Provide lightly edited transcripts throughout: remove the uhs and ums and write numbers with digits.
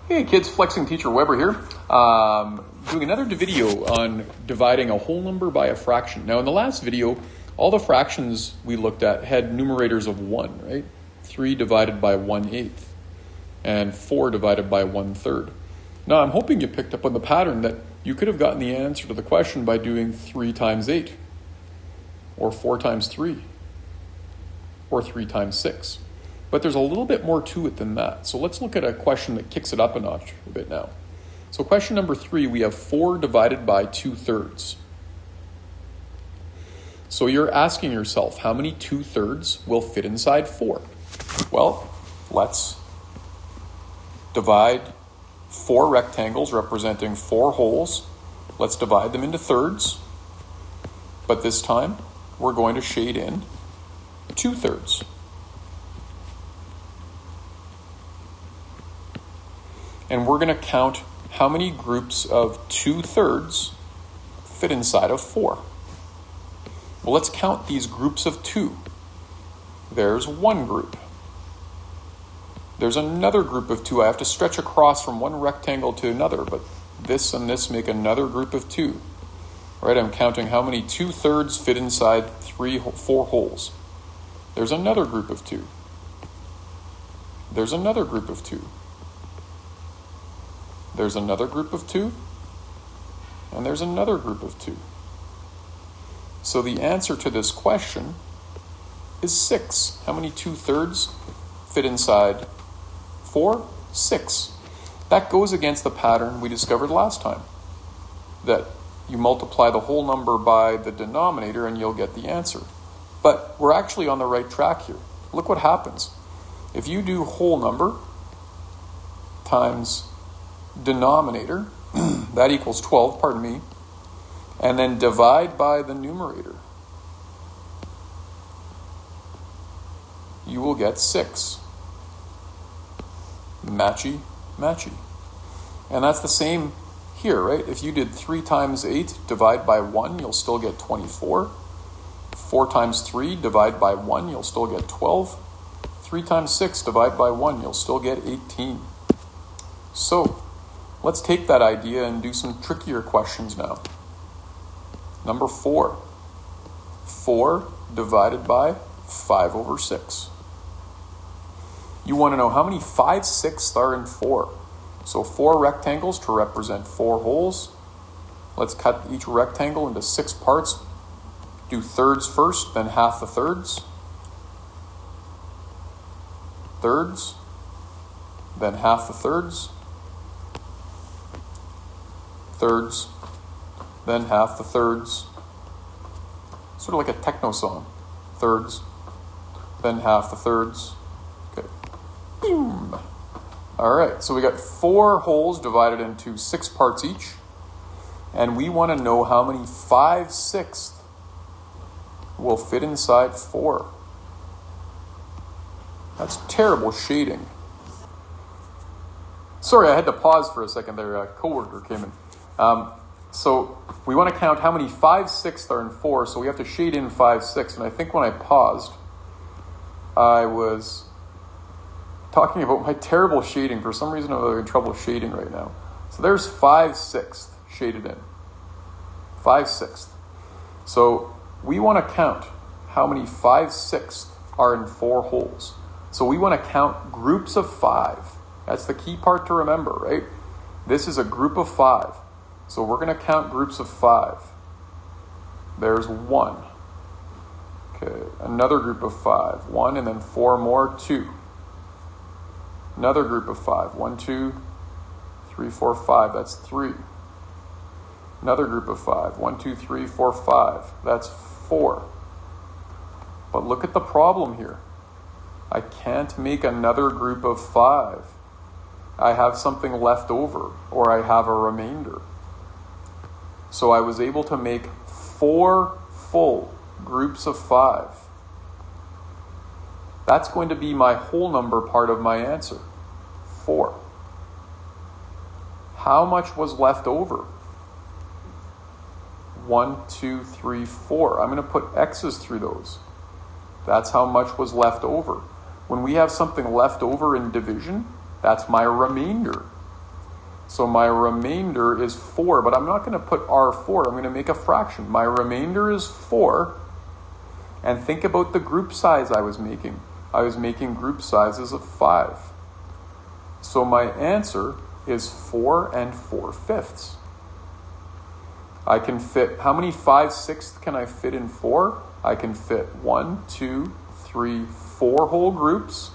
Hey kids, Flexing Teacher Weber here. Doing another video on dividing a whole number by a fraction. Now in the last video, all the fractions we looked at had numerators of 1, right? 3 divided by 1/8 and 4 divided by 1/3. Now I'm hoping you picked up on the pattern that you could have gotten the answer to the question by doing 3 times 8 or 4 times 3 or 3 times 6. But there's a little bit more to it than that. So let's look at a question that kicks it up a notch a bit now. So question number 3, we have 4 divided by 2/3. So you're asking yourself, how many 2/3 will fit inside 4? Well, let's divide 4 rectangles representing 4 holes. Let's divide them into thirds. But this time, we're going to shade in 2/3. And we're going to count how many groups of 2/3 fit inside of 4. Well, let's count these groups of 2. There's one group. There's another group of 2. I have to stretch across from one rectangle to another, but this and this make another group of 2. Right? I'm counting how many 2/3 fit inside 4 holes. There's another group of 2. There's another group of 2. There's another group of 2, and there's another group of 2. So the answer to this question is 6. How many 2/3 fit inside 4? 6. That goes against the pattern we discovered last time, that you multiply the whole number by the denominator and you'll get the answer. But we're actually on the right track here. Look what happens. If you do whole number times denominator, that equals 12, and then divide by the numerator, you will get 6. Matchy, matchy. And that's the same here, right? If you did 3 times 8, divide by 1, you'll still get 24. 4 times 3, divide by 1, you'll still get 12. 3 times 6, divide by 1, you'll still get 18. So, let's take that idea and do some trickier questions now. Number 4. 4 divided by 5/6. You want to know how many 5/6 are in 4. So 4 rectangles to represent 4 holes. Let's cut each rectangle into 6 parts. Do thirds first, then half the thirds. Thirds, then half the thirds. Thirds, then half the thirds. Sort of like a techno song. Thirds, then half the thirds. Okay. Boom. All right, so we got 4 holes divided into 6 parts each. And we want to know how many 5/6 will fit inside 4. That's terrible shading. Sorry, I had to pause for a second there. A coworker came in. So we want to count how many 5/6 are in 4, so we have to shade in 5/6. And I think when I paused, I was talking about my terrible shading. For some reason, I'm having trouble shading right now. So there's 5/6 shaded in. 5/6. So we want to count how many 5/6 are in 4 holes. So we want to count groups of 5. That's the key part to remember, right? This is a group of 5. So we're going to count groups of 5. There's 1. Okay, another group of 5. 1 and then 4 more, 2. Another group of 5. 1, 2, 3, 4, 5. That's 3. Another group of 5. 1, 2, 3, 4, 5. That's 4. But look at the problem here. I can't make another group of 5. I have something left over, or I have a remainder. So I was able to make 4 full groups of 5. That's going to be my whole number part of my answer. 4. How much was left over? 1, 2, 3, 4. I'm going to put X's through those. That's how much was left over. When we have something left over in division, that's my remainder. So my remainder is 4, but I'm not going to put R4. I'm going to make a fraction. My remainder is 4. And think about the group size I was making. I was making group sizes of 5. So my answer is 4 4/5. I can fit, how many 5/6 can I fit in 4? I can fit 1, 2, 3, 4 whole groups,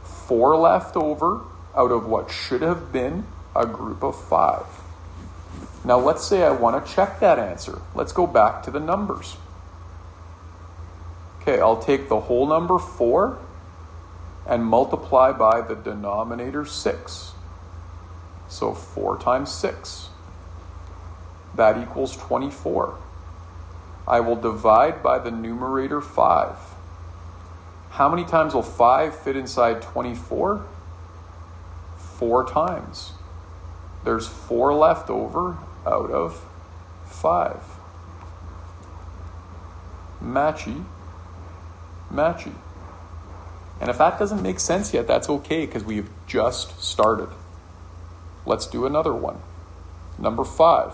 4 left over out of what should have been a group of 5. Now let's say I want to check that answer. Let's go back to the numbers. Okay, I'll take the whole number 4 and multiply by the denominator 6. So 4 times 6. That equals 24. I will divide by the numerator 5. How many times will 5 fit inside 24? 4 times. There's 4 left over out of 5. Matchy. Matchy. And if that doesn't make sense yet, that's okay because we've just started. Let's do another one. Number 5.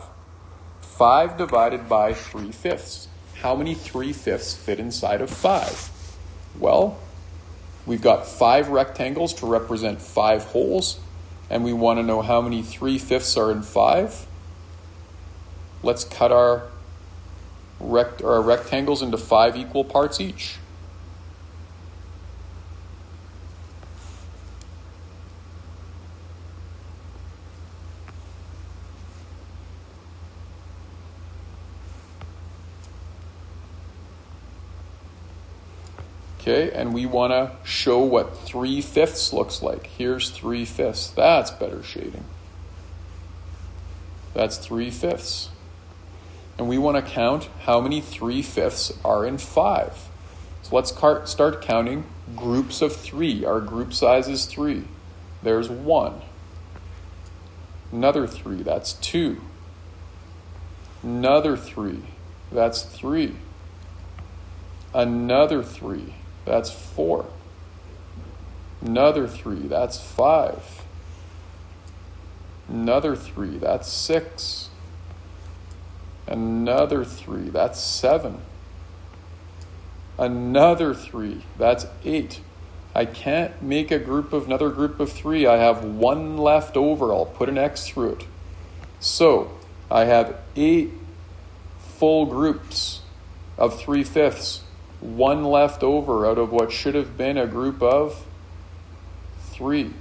5 divided by 3/5. How many 3/5 fit inside of 5? Well, we've got 5 rectangles to represent 5 holes, and we want to know how many 3/5 are in 5. Let's cut our rectangles into 5 equal parts each. Okay, and we want to show what 3/5 looks like. Here's 3/5. That's better shading. That's 3/5. And we want to count how many 3/5 are in 5. So let's start counting groups of 3. Our group size is 3. There's 1. Another 3, that's 2. Another 3, that's 3. Another 3. That's 4. Another 3, that's 5. Another 3, that's 6. Another 3, that's 7. Another 3, that's 8. I can't make another group of 3. I have 1 left over. I'll put an X through it. So I have 8 full groups of 3/5. 1 left over out of what should have been a group of 3.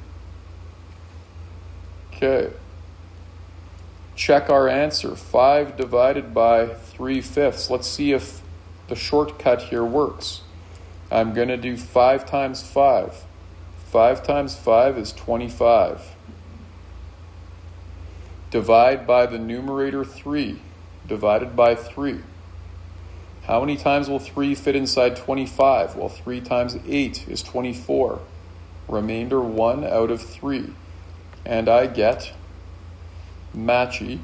Okay. Check our answer. 5 divided by 3/5. Let's see if the shortcut here works. I'm going to do 5 times 5. 5 times 5 is 25. Divide by the numerator 3. Divided by 3. How many times will 3 fit inside 25? Well, 3 times 8 is 24. Remainder 1 out of 3. And I get matchy,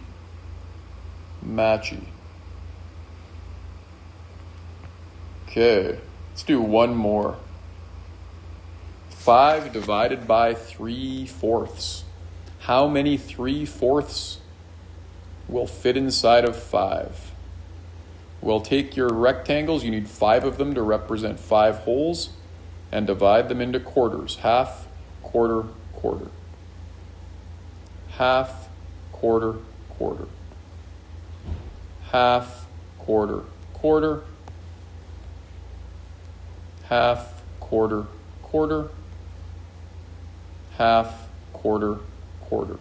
matchy. Okay, let's do one more. 5 divided by 3/4. How many 3/4 will fit inside of 5? We'll take your rectangles, you need 5 of them to represent 5 holes, and divide them into quarters. Half, quarter, quarter. Half, quarter, quarter. Half, quarter, quarter. Half, quarter, quarter. Half, quarter, quarter.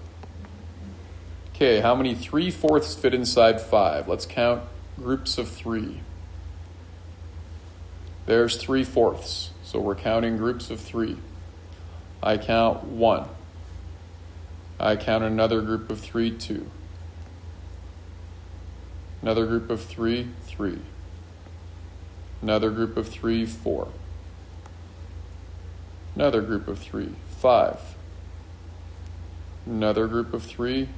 Okay, how many 3/4 fit inside 5? Let's count groups of 3. There's 3/4. So we're counting groups of 3. I count 1. I count another group of 3, 2. Another group of 3, 3. Another group of 3, 4. Another group of 3, 5. Another group of 3,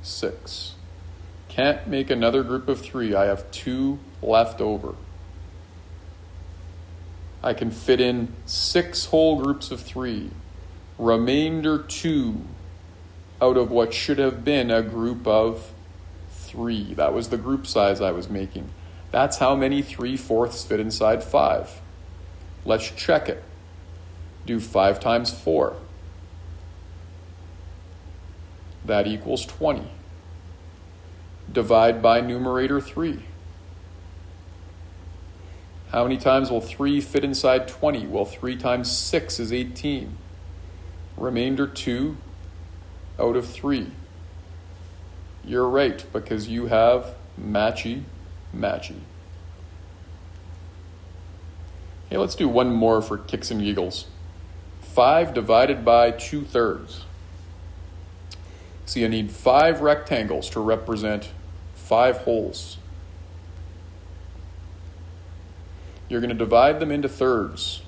6. Can't make another group of 3. I have 2 left over. I can fit in 6 whole groups of 3. Remainder 2 out of what should have been a group of 3. That was the group size I was making. That's how many 3/4 fit inside 5. Let's check it. Do 5 times 4. That equals 20. Divide by numerator 3. How many times will 3 fit inside 20? Well, 3 times 6 is 18. Remainder 2 out of 3. You're right, because you have matchy. Okay, let's do one more for kicks and giggles. 5 divided by 2/3. So you need 5 rectangles to represent 5 holes. You're going to divide them into thirds.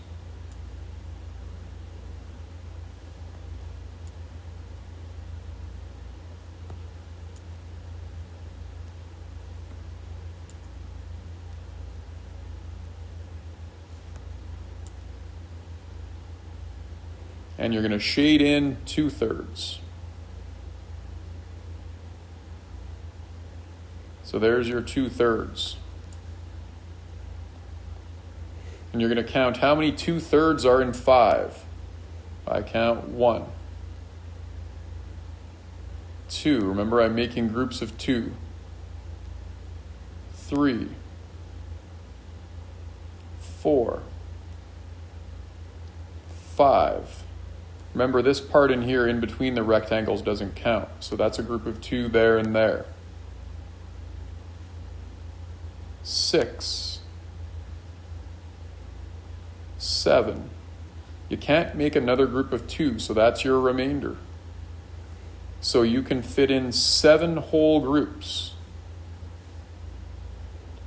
And you're going to shade in 2/3. So there's your 2/3. And you're going to count how many 2/3 are in 5. I count 1, 2. Remember, I'm making groups of 2. 3, 4, 5. Remember, this part in here in between the rectangles doesn't count. So that's a group of 2 there and there. 6, 7. You can't make another group of 2, so that's your remainder. So you can fit in 7 whole groups.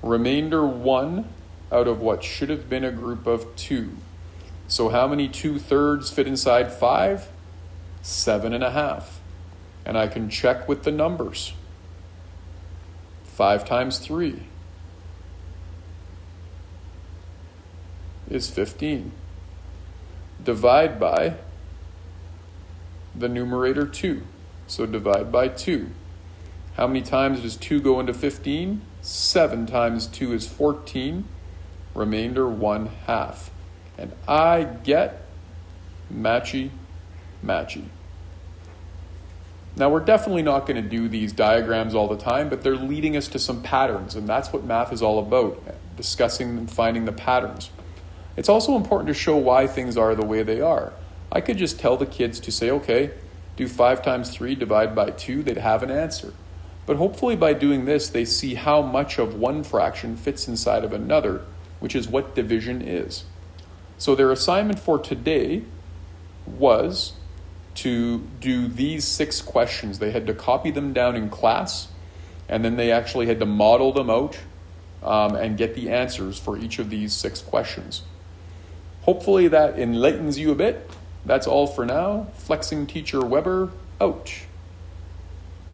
Remainder 1 out of what should have been a group of 2. So how many 2/3 fit inside 5? 7.5. And I can check with the numbers. 5 times 3 is 15. Divide by the numerator 2. So divide by 2. How many times does 2 go into 15? 7 times 2 is 14. Remainder 1/2. And I get matchy. Now, we're definitely not going to do these diagrams all the time, but they're leading us to some patterns, and that's what math is all about, discussing and finding the patterns. It's also important to show why things are the way they are. I could just tell the kids to say, okay, do 5 times 3, divide by 2, they'd have an answer. But hopefully by doing this, they see how much of one fraction fits inside of another, which is what division is. So their assignment for today was to do these 6 questions. They had to copy them down in class, and then they actually had to model them out and get the answers for each of these 6 questions. Hopefully that enlightens you a bit. That's all for now. Flexing Teacher Weber, out.